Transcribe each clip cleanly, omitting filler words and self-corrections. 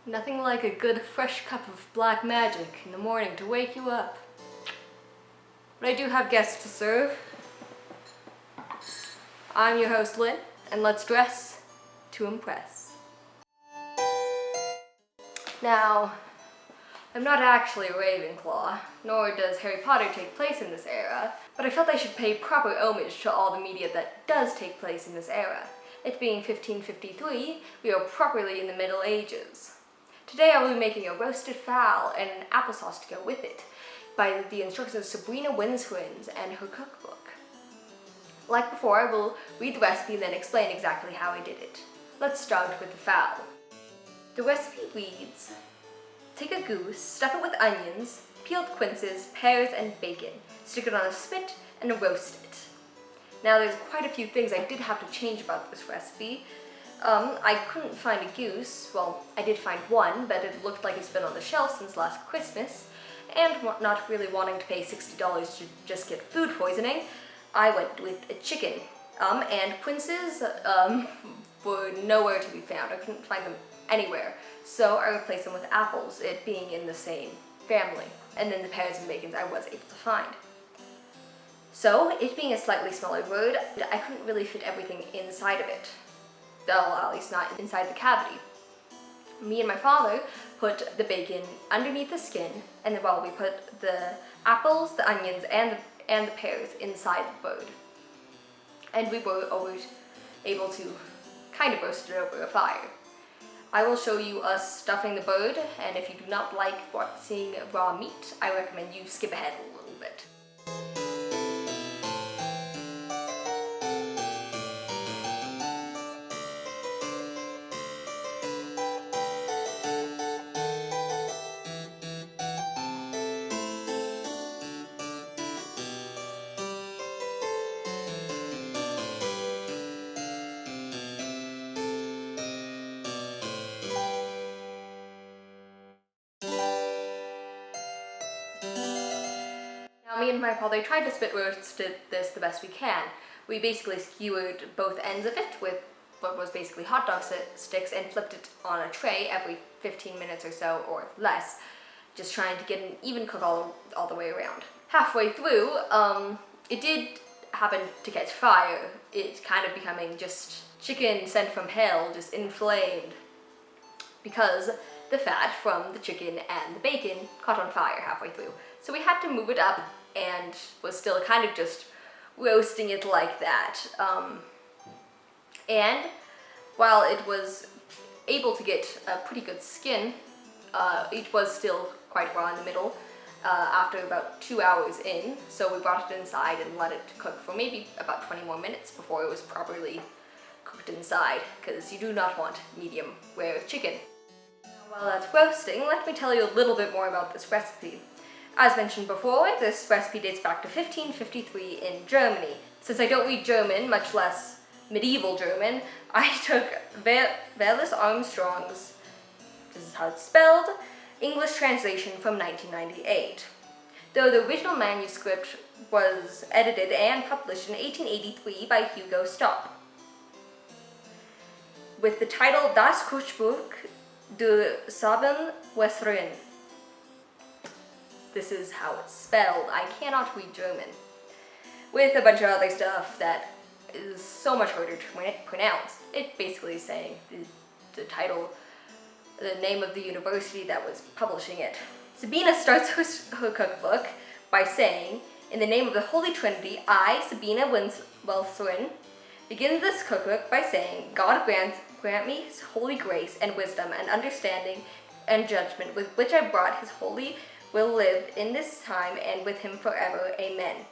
Nothing like a good fresh cup of black magic in the morning to wake you up. But I do have guests to serve. I'm your host, Lynn, and let's dress to impress. Now, I'm not actually a Ravenclaw, nor does Harry Potter take place in this era, but I felt I should pay proper homage to all the media that does take place in this era. It being 1553, we are properly in the Middle Ages. Today I will be making a roasted fowl and an applesauce to go with it, by the instructions of Sabina Welserin and her cookbook. Like before, I will read the recipe and then explain exactly how I did it. Let's start with the fowl. The recipe reads: take a goose, stuff it with onions, peeled quinces, pears, and bacon. Stick it on a spit and roast it. Now there's quite a few things I did have to change about this recipe. I couldn't find a goose. Well, I did find one, but it looked like it's been on the shelf since last Christmas. And not really wanting to pay $60 to just get food poisoning, I went with a chicken. And quinces were nowhere to be found. I couldn't find them anywhere. So I replaced them with apples, it being in the same family. And then the pears and bacons I was able to find. So, it being a slightly smaller bird, I couldn't really fit everything inside of it. Well, at least not inside the cavity. Me and my father put the bacon underneath the skin, and then we put the apples, the onions, and the pears inside the bird. And we were able to kind of roast it over a fire. I will show you us stuffing the bird, and if you do not like seeing raw meat, I recommend you skip ahead a little bit. Me and my father tried to spit roast this the best we can. We basically skewered both ends of it with what was basically hot dog sticks and flipped it on a tray every 15 minutes or so, or less, just trying to get an even cook all the way around. Halfway through, it did happen to catch fire. It kind of becoming just chicken sent from hell, just inflamed, because the fat from the chicken and the bacon caught on fire halfway through. So we had to move it up and was still kind of just roasting it like that. And while it was able to get a pretty good skin, it was still quite raw in the middle after about 2 hours in. So we brought it inside and let it cook for maybe about 20 more minutes before it was properly cooked inside, because you do not want medium rare chicken. While that's roasting, let me tell you a little bit more about this recipe. As mentioned before, this recipe dates back to 1553 in Germany. Since I don't read German, much less medieval German, I took Welles Armstrong's, this is how it's spelled, English translation from 1998. Though the original manuscript was edited and published in 1883 by Hugo Stopp, with the title Das Kochbuch der Sabina Welserin. This is how it's spelled. I cannot read German. With a bunch of other stuff that is so much harder to pronounce. It basically is saying the title, the name of the university that was publishing it. Sabina starts her cookbook by saying, "In the name of the Holy Trinity, I, Sabina Welserin, begin this cookbook by saying, God grant me His holy grace and wisdom and understanding and judgment with which I brought His holy will live in this time and with Him forever. Amen."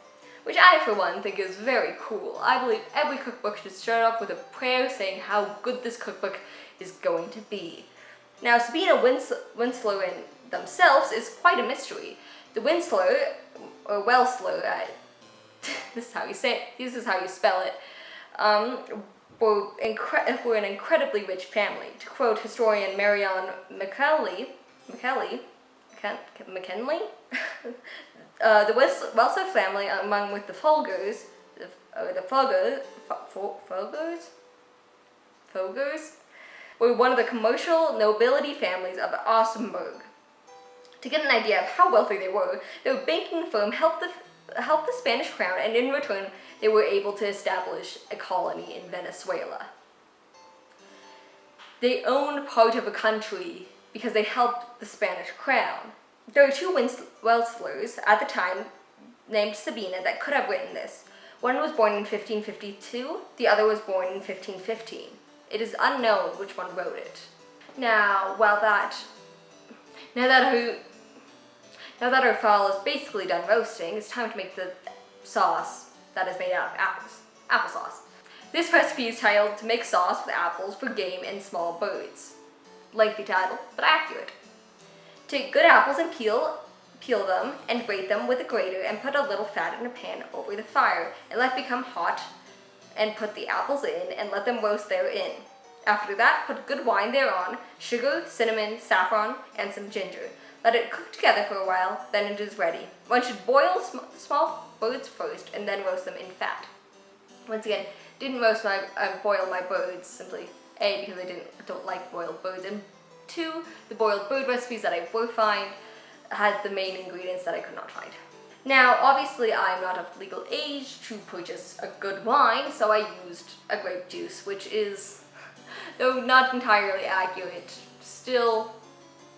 Which I, for one, think is very cool. I believe every cookbook should start off with a prayer saying how good this cookbook is going to be. Now, Sabina Welserin themselves is quite a mystery. The Winsler, or Welsler, this is how you say it, this is how you spell it, were an incredibly rich family. To quote historian Marion McKinley, the Welser family, among with the Fogers, were one of the commercial nobility families of Osnaburg. To get an idea of how wealthy they were, their banking firm helped the Spanish crown, and in return, they were able to establish a colony in Venezuela. They owned part of a country because they helped the Spanish crown. There were two Welslers at the time named Sabina that could have written this. One was born in 1552, the other was born in 1515. It is unknown which one wrote it. Now that our fowl is basically done roasting, it's time to make the sauce that is made out of apples. Applesauce. This recipe is titled "To Make Sauce with Apples for Game and Small Birds." Lengthy title, but accurate. Take good apples and peel them and grate them with a grater and put a little fat in a pan over the fire and let it become hot, and put the apples in and let them roast therein. After that, put good wine thereon, sugar, cinnamon, saffron, and some ginger. Let it cook together for a while, then it is ready. One should boil small birds first and then roast them in fat. Once again, didn't boil my birds, simply A, because I don't like boiled birds, and 2, the boiled bird recipes that I would find had the main ingredients that I could not find. Now, obviously, I'm not of legal age to purchase a good wine, so I used a grape juice, which is, though not entirely accurate, still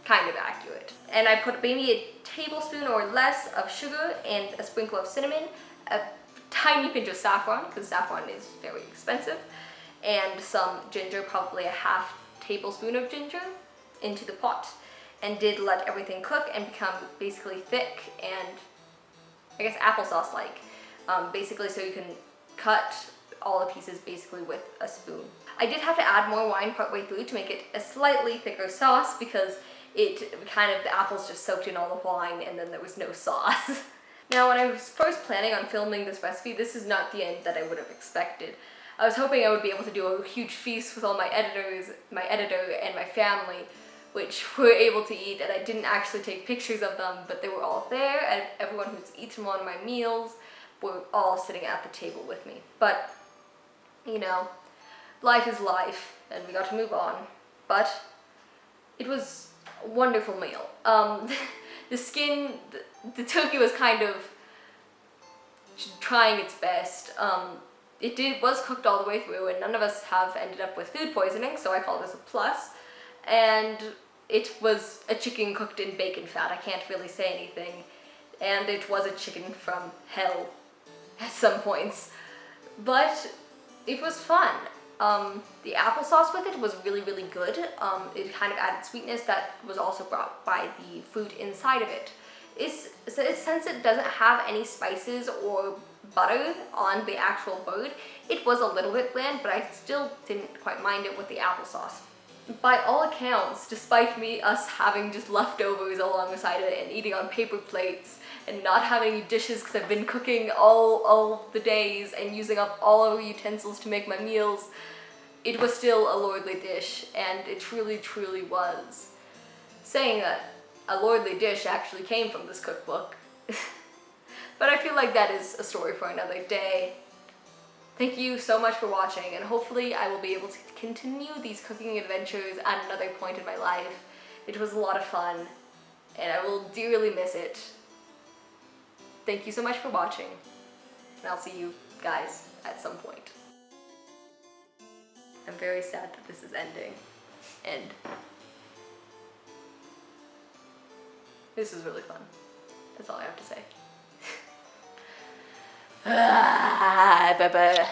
kind of accurate. And I put maybe a tablespoon or less of sugar and a sprinkle of cinnamon, a tiny pinch of saffron, because saffron is very expensive, and some ginger, probably a half tablespoon of ginger, into the pot, and did let everything cook and become basically thick and I guess applesauce-like, basically so you can cut all the pieces basically with a spoon. I did have to add more wine partway through to make it a slightly thicker sauce because the apples just soaked in all the wine and then there was no sauce. Now, when I was first planning on filming this recipe, this is not the end that I would have expected. I was hoping I would be able to do a huge feast with all my editor and my family, which were able to eat, and I didn't actually take pictures of them, but they were all there, and everyone who's eaten one of my meals were all sitting at the table with me. But, you know, life is life, and we got to move on. But it was a wonderful meal. The turkey was kind of trying its best. It was cooked all the way through, and none of us have ended up with food poisoning, so I call this a plus. And it was a chicken cooked in bacon fat. I can't really say anything. And it was a chicken from hell at some points. But it was fun. The applesauce with it was really, really good. It kind of added sweetness that was also brought by the fruit inside of it. Since it doesn't have any spices or butter on the actual bird, it was a little bit bland, but I still didn't quite mind it with the applesauce. By all accounts, despite us having just leftovers alongside of it and eating on paper plates and not having any dishes because I've been cooking all the days and using up all of the utensils to make my meals, it was still a lordly dish, and it truly, truly was. Saying that a lordly dish actually came from this cookbook. But I feel like that is a story for another day. Thank you so much for watching, and hopefully I will be able to continue these cooking adventures at another point in my life. It was a lot of fun, and I will dearly miss it. Thank you so much for watching, and I'll see you guys at some point. I'm very sad that this is ending, and this is really fun. That's all I have to say. Bye-bye.